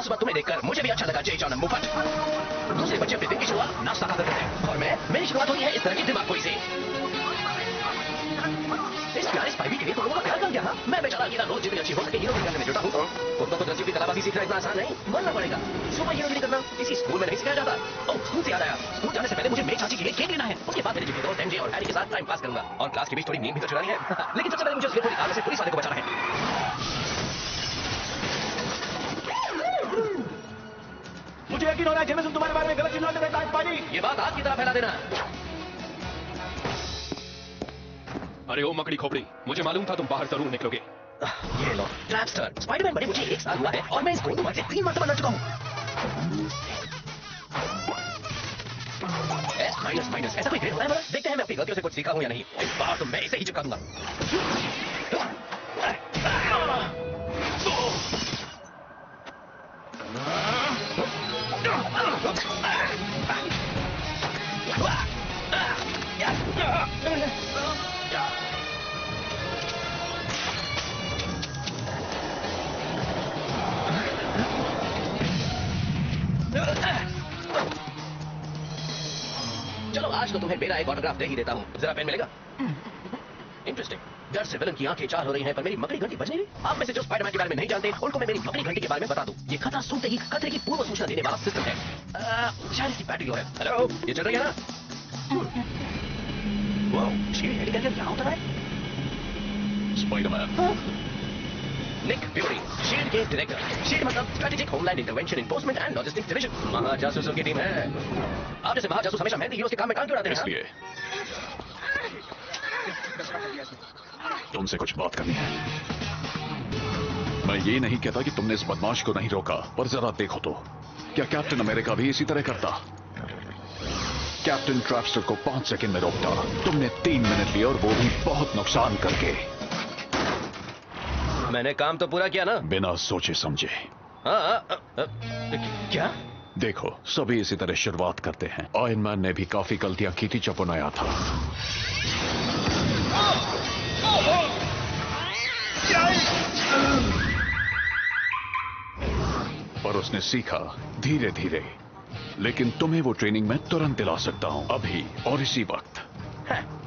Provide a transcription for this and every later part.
सुबह तुम्हें देखकर मुझे भी अच्छा लगा जय जॉन मुफट। दूसरे बच्चे अपने दिन की शुरुआत नाश्ता खाकर करते हैं और मेरी शुरुआत होती है इस तरह की दिमाग से। इस प्यारे स्पाइवी के लिए तो लोगों का प्यार कर गया। मैं बेचारा अकेला रोज जितनी अच्छी हो सके हीरोगिरी करने में जुटा हूँ। खुद को रस्सी की कलाबाजी सीखना इतना आसान नहीं, मरना पड़ेगा। सुबह हीरोगिरी करना किसी स्कूल में नहीं सिखाया जाता। ओह, स्कूल से याद आया, स्कूल जाने से पहले मुझे मेरी चाची के लिए केक लेना है। उसके बाद मेरे जिगरी दोस्त एमजे और हैरी के साथ टाइम पास करूंगा और क्लास के बीच थोड़ी नींद भी तो चुरानी है। लेकिन सबसे पहले मुझे उस गिरफ्तारी आग से पुलिस वाले को बचाना है। मुझे यकीन हो रहा है जेमिसन तुम्हारे बारे में गलत चिन्ह देता है पानी। ये बात आग की तरह फैला देना। अरे ओ मकड़ी खोपड़ी, मुझे मालूम था तुम बाहर जरूर निकलोगे। ये लो ट्रैपस्टर। स्पाइडरमैन बने मुझे 1 साल हुआ है और मैं इस गोंदू से 3 मरतबा लड़ चुका हूँ। माइनस ऐसा कोई ग्रेड होता है? देखते हैं मैं अपनी गलतियों से कुछ सीखा हूँ या नहीं। इस बार तो मैं इसे ही चिपका दूंगा। चलो आज तो तुम्हें मेरा एक ऑटोग्राफ दे ही देता हूँ। जरा पेन मिलेगा? इंटरेस्टिंग। डर से विलन की आंखें चार हो रही हैं पर मेरी मकड़ी घंटी बज नहीं रही। आप में से जो स्पाइडरमैन के बारे में नहीं जानते उनको मैं मेरी मकड़ी घंटी के बारे में बता दूं। ये खतरा सुनते ही खतरे की पूर्व सूचना देने वाला सिस्टम है। शायद इसकी बैटरी लो है। हेलो, ये चल रही है ना? वाह, शील्ड हेलीकॉप्टर यहाँ उतर रहा है। स्पाइडरमैन। निक फ्यूरी, शील्ड के डायरेक्टर। शील्ड मतलब strategic homeland intervention enforcement and logistics division. महाजासूसों की टीम है। आप जैसे महाजासूस हमेशा मेहनती हीरोज के काम में टांग क्यों डालते हैं? इसलिए तुमसे कुछ बात करनी है। मैं ये नहीं कहता कि तुमने इस बदमाश को नहीं रोका, पर जरा देखो तो, क्या कैप्टन अमेरिका भी इसी तरह करता? कैप्टन ट्रैपस्टर को 5 सेकंड में रोकता। तुमने 3 मिनट लिए और वो भी बहुत नुकसान करके। मैंने काम तो पूरा किया ना? बिना सोचे समझे। क्या? देखो, सभी इसी तरह शुरुआत करते हैं। आयरन मैन ने भी काफी गलतियां की थी जब वो नया था। पर उसने सीखा धीरे धीरे। लेकिन तुम्हें वो ट्रेनिंग मैं तुरंत दिला सकता हूं, अभी और इसी वक्त।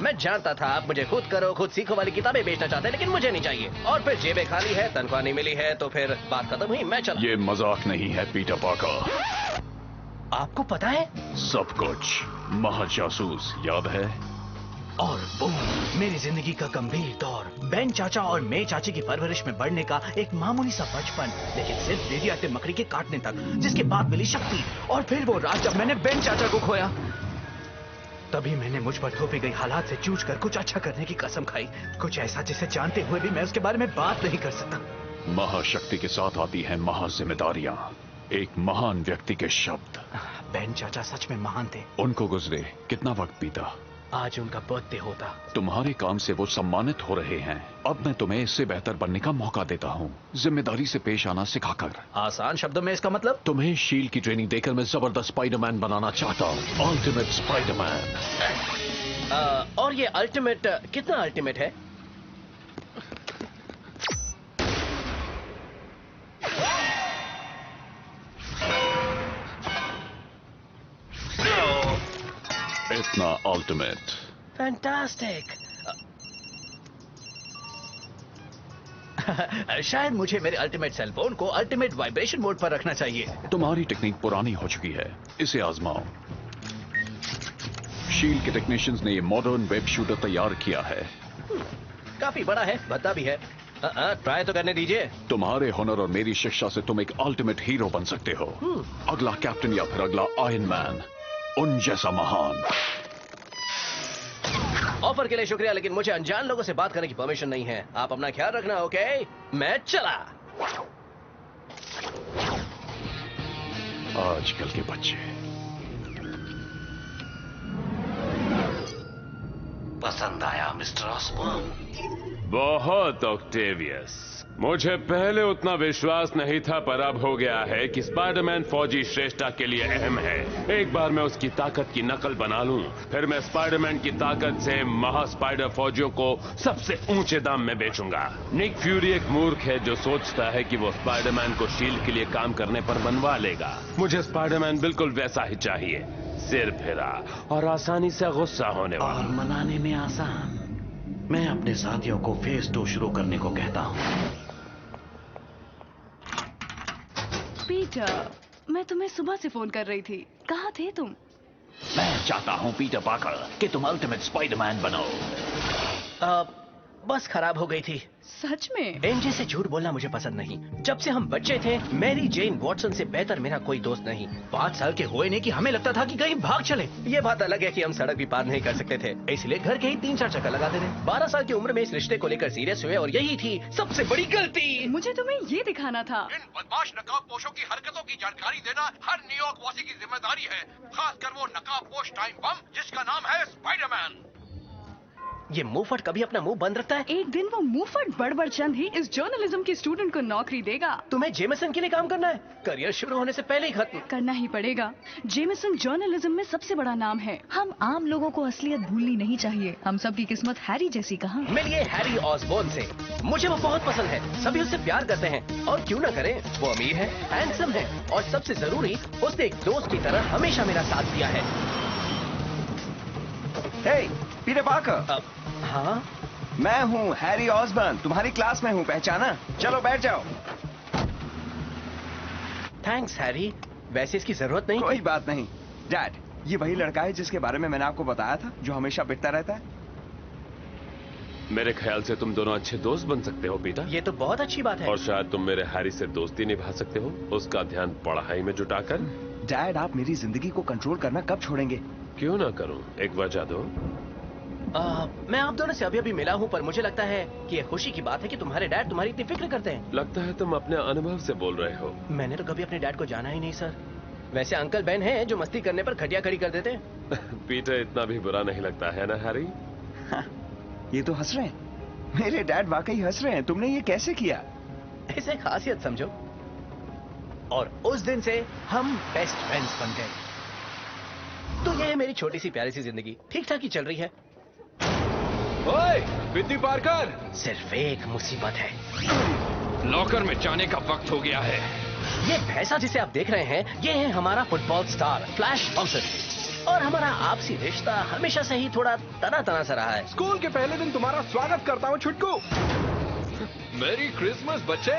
मैं जानता था आप मुझे खुद करो खुद सीखो वाली किताबें बेचना चाहते हैं, लेकिन मुझे नहीं चाहिए। और फिर जेबें खाली है, तनख्वाह नहीं मिली है, तो फिर बात खत्म हुई। मैं चला। ये मजाक नहीं है पीटर पार्कर। आपको पता है सब कुछ। महाजासूस याद है? और वो मेरी जिंदगी का गंभीर दौर, बेन चाचा और मे चाची की परवरिश में बढ़ने का एक मामूली सा बचपन, लेकिन सिर्फ रेडियोएक्टिव मकड़ी के काटने तक, जिसके बाद मिली शक्ति। और फिर वो रात जब मैंने बेन चाचा को खोया, तभी मैंने मुझ पर थोपी गई हालात से जूझ कर कुछ अच्छा करने की कसम खाई। कुछ ऐसा जिसे जानते हुए भी मैं उसके बारे में बात नहीं कर सकता। महाशक्ति के साथ आती है महाजिम्मेदारियां। एक महान व्यक्ति के शब्द। बेन चाचा सच में महान थे। उनको गुजरे कितना वक्त बीता। आज उनका बर्थडे होता। तुम्हारे काम से वो सम्मानित हो रहे हैं। अब मैं तुम्हें इससे बेहतर बनने का मौका देता हूँ, जिम्मेदारी से पेश आना सिखाकर। आसान शब्दों में इसका मतलब? तुम्हें शील्ड की ट्रेनिंग देकर मैं जबरदस्त स्पाइडरमैन बनाना चाहता हूँ। Ultimate Spiderman. और ये अल्टीमेट कितना अल्टीमेट है? इतना अल्टीमेट। फैंटास्टिक। शायद मुझे मेरे अल्टीमेट सेलफोन को अल्टीमेट वाइब्रेशन मोड पर रखना चाहिए। तुम्हारी टेक्निक पुरानी हो चुकी है, इसे आजमाओ। शील्ड के टेक्नीशियंस ने ये मॉडर्न वेब शूटर तैयार किया है। काफी बड़ा है, भद्दा भी है। ट्राई तो करने दीजिए। तुम्हारे हुनर और मेरी शिक्षा से तुम एक अल्टीमेट हीरो बन सकते हो। अगला कैप्टन या फिर अगला आयरन मैन, उन जैसा महान। ऑफर के लिए शुक्रिया, लेकिन मुझे अनजान लोगों से बात करने की परमिशन नहीं है। आप अपना ख्याल रखना, ओके? मैं चला। आजकल के बच्चे। पसंद आया मिस्टर ऑसबॉर्न। बहुत ऑक्टेवियस, मुझे पहले उतना विश्वास नहीं था, पर अब हो गया है कि स्पाइडरमैन फौजी श्रेष्ठता के लिए अहम है। एक बार मैं उसकी ताकत की नकल बना लूं, फिर मैं स्पाइडरमैन की ताकत से महा स्पाइडर फौजियों को सबसे ऊंचे दाम में बेचूंगा। निक फ्यूरी एक मूर्ख है जो सोचता है कि वो स्पाइडरमैन को शील्ड के लिए काम करने पर बनवा लेगा। मुझे स्पाइडरमैन बिल्कुल वैसा ही चाहिए, सिर फिरा और आसानी से गुस्सा होने वाला। और मनाने में आसान। मैं अपने साथियों को फेज 2 शुरू करने को कहता हूँ। पीटर, मैं तुम्हें सुबह से फोन कर रही थी, कहाँ थे तुम? मैं चाहता हूँ पीटर पार्कर कि तुम अल्टीमेट स्पाइडरमैन बनो। बस खराब हो गई थी। सच में? एमजे से झूठ बोलना मुझे पसंद नहीं। जब से हम बच्चे थे, मैरी जेन वॉटसन से बेहतर मेरा कोई दोस्त नहीं। 5 साल के हुए नहीं कि हमें लगता था कि कहीं भाग चले। ये बात अलग है कि हम सड़क भी पार नहीं कर सकते थे, इसलिए घर के ही 3-4 चक्कर लगाते थे। 12 साल की उम्र में इस रिश्ते को लेकर सीरियस हुए और यही थी सबसे बड़ी गलती। मुझे तुम्हें ये दिखाना था। इन बदमाश नकाबपोशों की हरकतों की जानकारी देना हर न्यूयॉर्क वासी की जिम्मेदारी है, खासकर वो नकाबपोश टाइम बम जिसका नाम है स्पाइडरमैन। ये मुंहफट कभी अपना मुंह बंद रखता है। एक दिन वो मुंहफट बड़बड़ चंद ही इस जर्नलिज्म के स्टूडेंट को नौकरी देगा। तुम्हें जेमिसन के लिए काम करना है? करियर शुरू होने से पहले ही खत्म करना ही पड़ेगा। जेमिसन जर्नलिज्म में सबसे बड़ा नाम है। हम आम लोगों को असलियत भूलनी नहीं चाहिए। हम सब की किस्मत हैरी जैसी कहाँ? मिलिए हैरी ऑसबॉर्न से। मुझे वो बहुत पसंद है, सभी उससे प्यार करते हैं और क्यों ना करें। वो अमीर है, हैंडसम है और सबसे जरूरी उसने एक दोस्त की तरह हमेशा मेरा साथ दिया है। हे, पीटर पार्कर। हाँ, मैं हूँ हैरी ऑसबॉर्न, तुम्हारी क्लास में हूँ, पहचाना? चलो बैठ जाओ। थैंक्स हैरी, वैसे इसकी जरूरत नहीं। कोई बात नहीं। डैड, ये वही लड़का है जिसके बारे में मैंने आपको बताया था, जो हमेशा पिटता रहता है। मेरे ख्याल से तुम दोनों अच्छे दोस्त बन सकते हो पीटर। ये तो बहुत अच्छी बात है। और शायद तुम मेरे हैरी से दोस्ती निभा सकते हो, उसका ध्यान पढ़ाई में जुटाकर। डैड, आप मेरी जिंदगी को कंट्रोल करना कब छोड़ेंगे? क्यों ना करूं, एक वजह दो। मैं आप दोनों से अभी मिला हूँ, पर मुझे लगता है कि ये खुशी की बात है कि तुम्हारे डैड तुम्हारी इतनी फिक्र करते हैं। लगता है तुम अपने अनुभव से बोल रहे हो। मैंने तो कभी अपने डैड को जाना ही नहीं सर। वैसे अंकल बहन हैं जो मस्ती करने पर खटिया खड़ी कर देते हैं। पीटर इतना भी बुरा नहीं लगता है ना हैरी? हाँ, ये तो हंस रहे हैं। मेरे डैड वाकई हंस रहे हैं। तुमने ये कैसे किया? इसे खासियत समझो। और उस दिन से हम बेस्ट फ्रेंड्स बन गए। तो ये है मेरी छोटी सी प्यारी सी जिंदगी, ठीक ठाक ही चल रही है। ओए, पीटर पार्कर, सिर्फ एक मुसीबत है। लॉकर में जाने का वक्त हो गया है। ये भैंसा जिसे आप देख रहे हैं, ये है हमारा फुटबॉल स्टार फ्लैश थॉम्पसन। और हमारा आपसी रिश्ता हमेशा से ही थोड़ा तना तना सा रहा है। स्कूल के पहले दिन तुम्हारा स्वागत करता हूँ छुटकू। मेरी क्रिसमस बच्चे।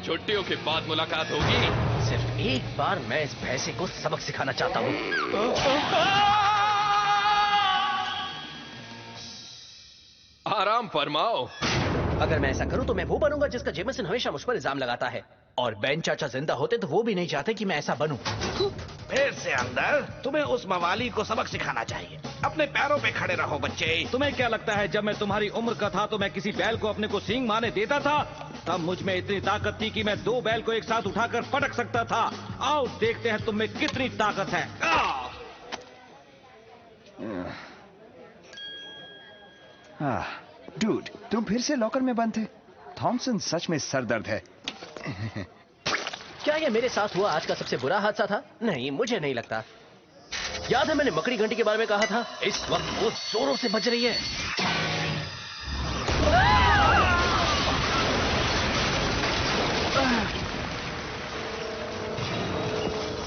छुट्टियों के बाद मुलाकात होगी। सिर्फ एक बार मैं इस भैंसे को सबक सिखाना चाहता हूँ। आराम फरमाओ। अगर मैं ऐसा करूं तो मैं वो बनूंगा जिसका जेमिसन हमेशा मुझ पर इल्जाम लगाता है। और बेन चाचा जिंदा होते तो वो भी नहीं चाहते कि मैं ऐसा बनूं। फिर से अंदर। तुम्हें उस मवाली को सबक सिखाना चाहिए। अपने पैरों पे खड़े रहो बच्चे। तुम्हें क्या लगता है जब मैं तुम्हारी उम्र का था तो मैं किसी बैल को अपने को सींग मारने देता था? तब मुझ में इतनी ताकत थी कि मैं 2 बैल को एक साथ उठाकर पटक सकता था। आओ देखते हैं तुम में कितनी ताकत है। डूड, तुम फिर से लॉकर में बंद थे। थॉमसन सच में सरदर्द है। क्या ये मेरे साथ हुआ आज का सबसे बुरा हादसा था? नहीं, मुझे नहीं लगता। याद है मैंने मकड़ी घंटी के बारे में कहा था? इस वक्त वो जोरों से बज रही है।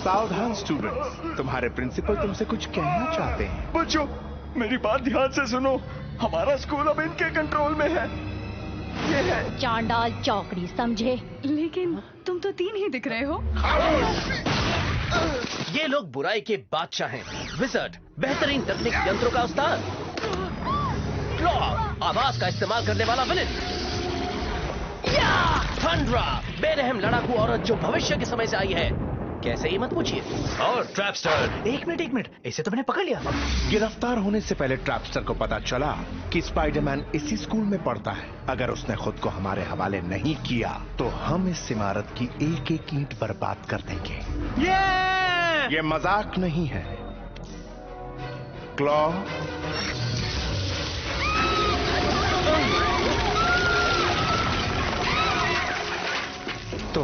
सावधान स्टूडेंट्स, तुम्हारे प्रिंसिपल तुमसे कुछ कहना चाहते हैं। बच्चों, मेरी बात ध्यान से सुनो। हमारा स्कूल अब इनके कंट्रोल में है। ये है चांडाल चौकड़ी, समझे? लेकिन तुम तो 3 ही दिख रहे हो। ये लोग बुराई के बादशाह हैं, विज़र्ड, बेहतरीन तकनीक यंत्रों का उस्ताद, क्लॉ, आवाज का इस्तेमाल करने वाला विलेन, थंडरा, बेरहम लड़ाकू औरत जो भविष्य के समय से आई है। कैसे ही मत पूछिए। और ट्रैपस्टर। एक मिनट, इसे तो मैंने पकड़ लिया। गिरफ्तार होने से पहले ट्रैपस्टर को पता चला कि स्पाइडरमैन इसी स्कूल में पढ़ता है। अगर उसने खुद को हमारे हवाले नहीं किया तो हम इस इमारत की एक एक ईंट बर्बाद कर देंगे। ये मजाक नहीं है। क्लॉ, तो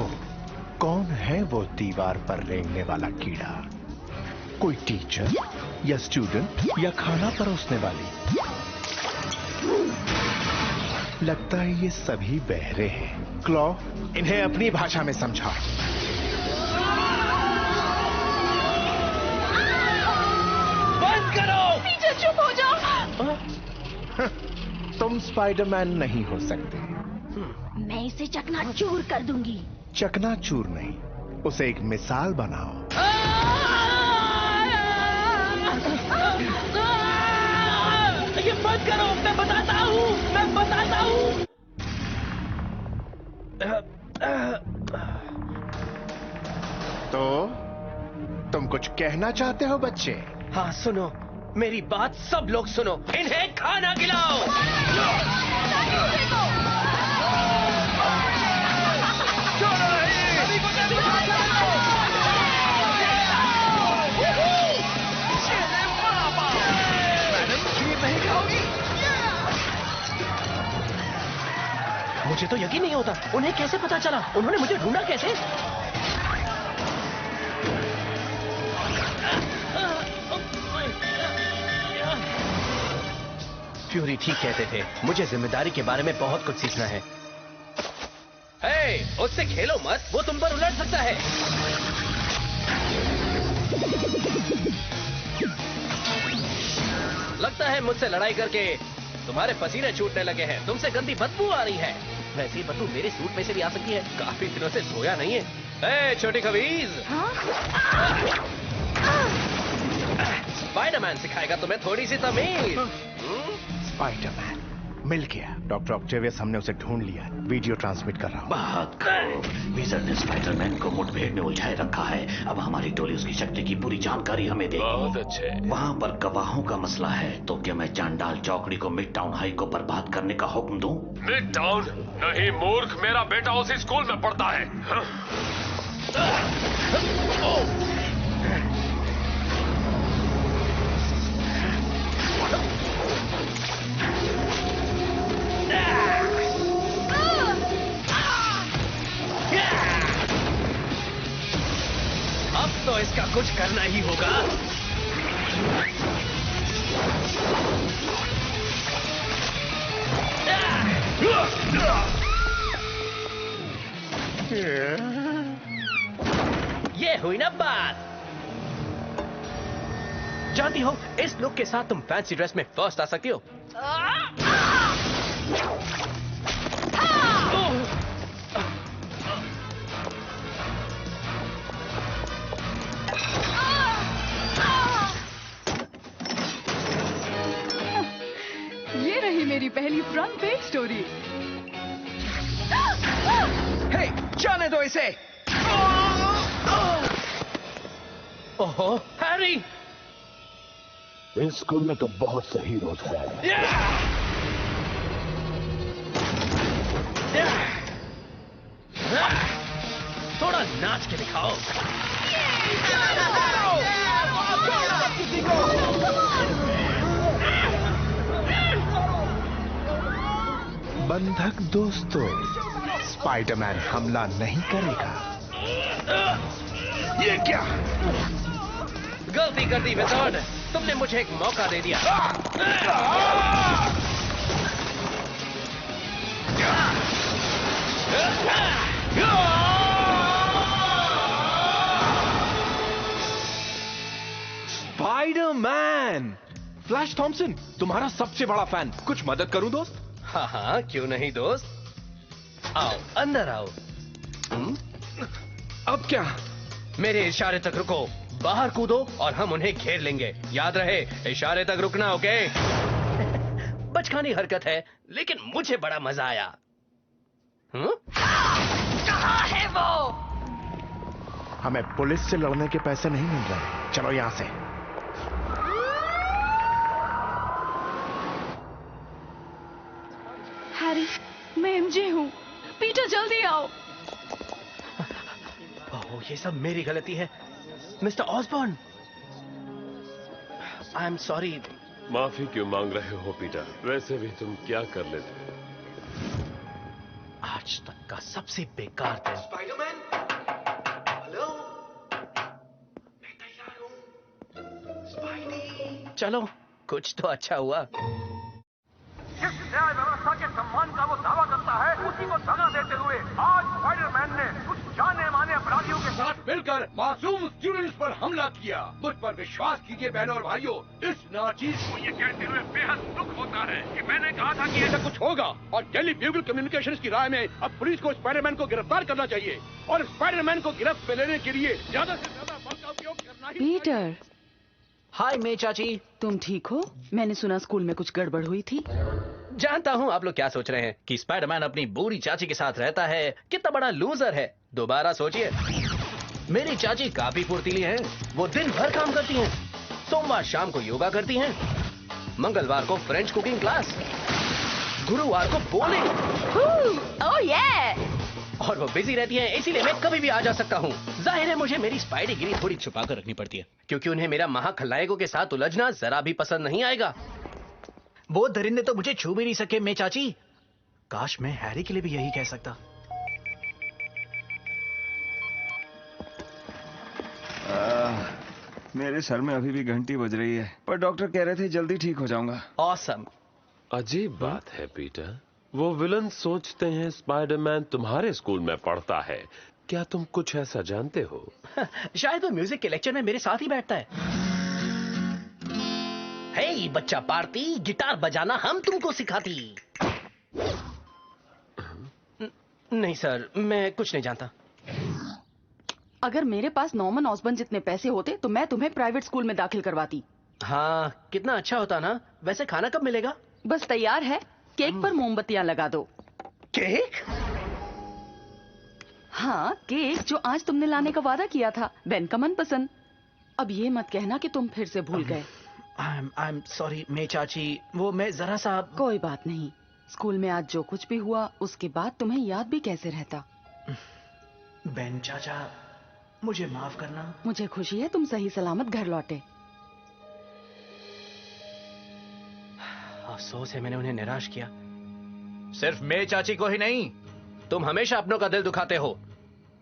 कौन है वो दीवार पर रेंगने वाला कीड़ा? कोई टीचर या स्टूडेंट या खाना परोसने वाली? लगता है ये सभी बहरे हैं। क्लॉ, इन्हें अपनी भाषा में समझाओ। बंद करो। पीटर चुप हो जाओ। तुम स्पाइडरमैन नहीं हो सकते। मैं इसे चकनाचूर कर दूंगी। चकनाचूर नहीं, उसे एक मिसाल बनाओ। ये बंद करो, मैं बताता हूँ। तो तुम कुछ कहना चाहते हो बच्चे? हाँ सुनो, मेरी बात सब लोग सुनो। इन्हें खाना खिलाओ। मुझे तो यकीन नहीं होता, उन्हें कैसे पता चला? उन्होंने मुझे ढूंढा कैसे? फ्यूरी ठीक कहते थे, मुझे जिम्मेदारी के बारे में बहुत कुछ सीखना है। हे, उससे खेलो मत, वो तुम पर उलट सकता है। लगता है मुझसे लड़ाई करके तुम्हारे पसीने छूटने लगे हैं। तुमसे गंदी बदबू आ रही है। वैसी बदबू मेरे सूट में से भी आ सकती है। काफी दिनों से सोया नहीं है। ए, छोटी खबीज। स्पाइडरमैन सिखाएगा तुम्हें थोड़ी सी तमीज। स्पाइडरमैन मिल गया। डॉक्टर ऑक्टेवियस, हमने उसे ढूंढ लिया। वीडियो ट्रांसमिट कर रहा हूँ। बात करो। विजर्ड ने स्पाइडरमैन को मुठभेड़ में उलझाए रखा है। अब हमारी टोली उसकी शक्ति की पूरी जानकारी हमें देगी। बहुत अच्छे। वहाँ पर गवाहों का मसला है, तो क्या मैं चांडाल चौकड़ी को मिड टाउन हाई को बर्बाद करने का हुक्म दूं? Mid town? नहीं मूर्ख, मेरा बेटा उसी स्कूल में पढ़ता है। अब तो इसका कुछ करना ही होगा। ये हुई ना बात। जानती हो, इस लुक के साथ तुम फैंसी ड्रेस में फर्स्ट आ सकती हो। ये रही मेरी पहली फ्रंट पेज स्टोरी। हे, जाने दो इसे। ओहो, हैरी! इस स्कूल में तो बहुत से हीरोज हैं। थोड़ा नाच के दिखाओ। बंधक दोस्तों, स्पाइडरमैन हमला नहीं करेगा। ये क्या? गलती कर दी विज़ार्ड, तुमने मुझे एक मौका दे दिया। स्पाइडरमैन! फ्लैश थॉम्सन, तुम्हारा सबसे बड़ा फैन। कुछ मदद करूं दोस्त? हाँ हाँ, क्यों नहीं दोस्त। आओ, अंदर आओ। अब क्या? मेरे इशारे तक रुको, बाहर कूदो और हम उन्हें घेर लेंगे। याद रहे, इशारे तक रुकना, ओके? बचकानी हरकत है, लेकिन मुझे बड़ा मजा आया। कहाँ है वो? हमें पुलिस से लड़ने के पैसे नहीं मिल रहे। चलो यहां से। हैरी, मैं एमजे हूँ। पीटर जल्दी आओ। ओह, ये सब मेरी गलती है। Mister Osborne, I am sorry. माफी क्यों मांग रहे हो पीटर? वैसे भी तुम क्या कर लेते? आज आज तक का सबसे बेकार दिन। स्पाइडरमैन, हेलो, मैं तैयार हूँ। स्पाइडी। चलो, कुछ तो अच्छा हुआ। जिस न्याय व्यवस्था के सम्मान का वो दावा करता है, उसी को दगा देते हुए आज स्पाइडरमैन ने कुछ जाने माने अपराधियों के साथ मिलकर मासूम स्टूडेंट्स पर हमला किया। मुझ पर विश्वास कीजिए बहनों और भाइयों, इस नाचीज को ये कहते हुए बेहद दुख होता है कि मैंने कहा था कि ऐसा कुछ होगा। और डेली ब्यूगल कम्युनिकेशंस की राय में अब पुलिस को स्पाइडरमैन को गिरफ्तार करना चाहिए और स्पाइडरमैन को गिरफ्त में लेने के लिए ज्यादा से ज्यादा बल का उपयोग करना ही। पीटर, हाय मे चाची। तुम ठीक हो? मैंने सुना स्कूल में कुछ गड़बड़ हुई थी। जानता हूँ आप लोग क्या सोच रहे हैं कि स्पाइडरमैन अपनी बुरी चाची के साथ रहता है, कितना बड़ा लूजर है। दोबारा सोचिए, मेरी चाची काफी फुर्तीली हैं। वो दिन भर काम करती हैं। सोमवार शाम को योगा करती हैं, मंगलवार को फ्रेंच कुकिंग क्लास, गुरुवार को बोलिंग। ओह ये! और वो बिजी रहती हैं, इसीलिए मैं कभी भी आ जा सकता हूँ। जाहिर है मुझे मेरी स्पाइडीगिरी थोड़ी छुपा कर रखनी पड़ती है, क्योंकि उन्हें मेरा महाखलनायकों के साथ उलझना जरा भी पसंद नहीं आएगा। वो दरिंदे तो मुझे छू भी नहीं सके मे चाची। काश मैं हैरी के लिए भी यही कह सकता। मेरे सर में अभी भी घंटी बज रही है, पर डॉक्टर कह रहे थे जल्दी ठीक हो जाऊंगा। ऑसम। अजीब बात है पीटर, वो विलन सोचते हैं स्पाइडरमैन तुम्हारे स्कूल में पढ़ता है। क्या तुम कुछ ऐसा जानते हो? शायद वो म्यूजिक के लेक्चर में मेरे साथ ही बैठता है। हे बच्चा पार्टी, गिटार बजाना हम तुमको सिखाती। नहीं सर, मैं कुछ नहीं जानता। अगर मेरे पास नॉर्मन ऑसबर्न जितने पैसे होते तो मैं तुम्हें प्राइवेट स्कूल में दाखिल करवाती। हाँ, कितना अच्छा होता ना। वैसे खाना कब मिलेगा? बस तैयार है, केक पर मोमबत्तियां लगा दो। केक? हाँ, केक जो आज तुमने लाने का वादा किया था, बेन का मनपसंद। अब ये मत कहना कि तुम फिर से भूल गए। आई एम सॉरी मे चाची, वो मैं जरा सा। कोई बात नहीं, स्कूल में आज जो कुछ भी हुआ उसके बाद तुम्हें याद भी कैसे रहता। बेन चाचा, मुझे माफ करना। मुझे खुशी है तुम सही सलामत घर लौटे। अफसोस है मैंने उन्हें निराश किया। सिर्फ मे चाची को ही नहीं, तुम हमेशा अपनों का दिल दुखाते हो।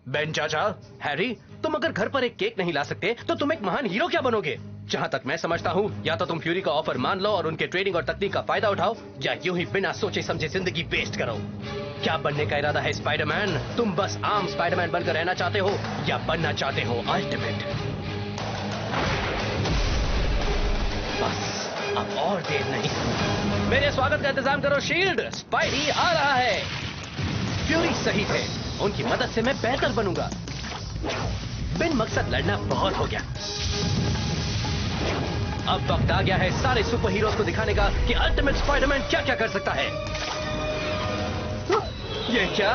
बेन चाचा। हैरी, तुम अगर घर पर एक केक नहीं ला सकते तो तुम एक महान हीरो क्या बनोगे? जहाँ तक मैं समझता हूँ, या तो तुम फ्यूरी का ऑफर मान लो और उनके ट्रेनिंग और तकनीक का फायदा उठाओ, या यूं ही बिना सोचे समझे जिंदगी वेस्ट करो। क्या बनने का इरादा है स्पाइडरमैन? तुम बस आम स्पाइडरमैन बनकर रहना चाहते हो या बनना चाहते हो अल्टीमेट? बस अब और देर नहीं। मेरे स्वागत का इंतजाम करो शील्ड, स्पाइडी आ रहा है। फ्यूरी सही थे, उनकी मदद से मैं बेहतर बनूंगा। बिन मकसद लड़ना बहुत हो गया। अब वक्त आ गया है सारे सुपर हीरोज को दिखाने का कि अल्टीमेट स्पाइडरमैन क्या क्या कर सकता है। ये क्या?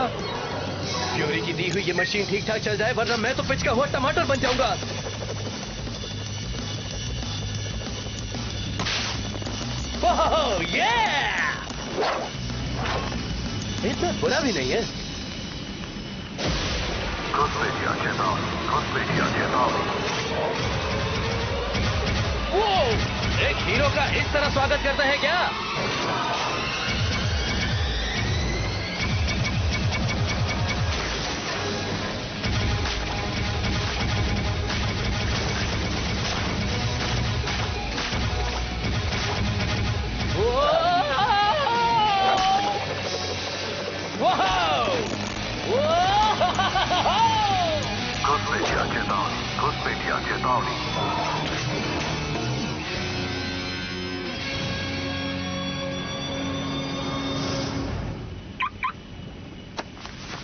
फ्यूरी की दी हुई ये मशीन ठीक ठाक चल जाए, वरना मैं तो पिचका हुआ टमाटर बन जाऊंगा। ओह ये इतना बुरा भी नहीं है। वो एक हीरो का इस तरह स्वागत करते हैं क्या?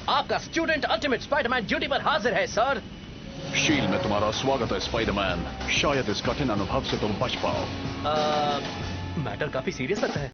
आपका स्टूडेंट अल्टीमेट स्पाइडरमैन ड्यूटी पर हाजिर है सर। शील्ड में तुम्हारा स्वागत है स्पाइडरमैन। शायद इस कठिन अनुभव से तुम बच पाओ। मैटर काफी सीरियस लगता है।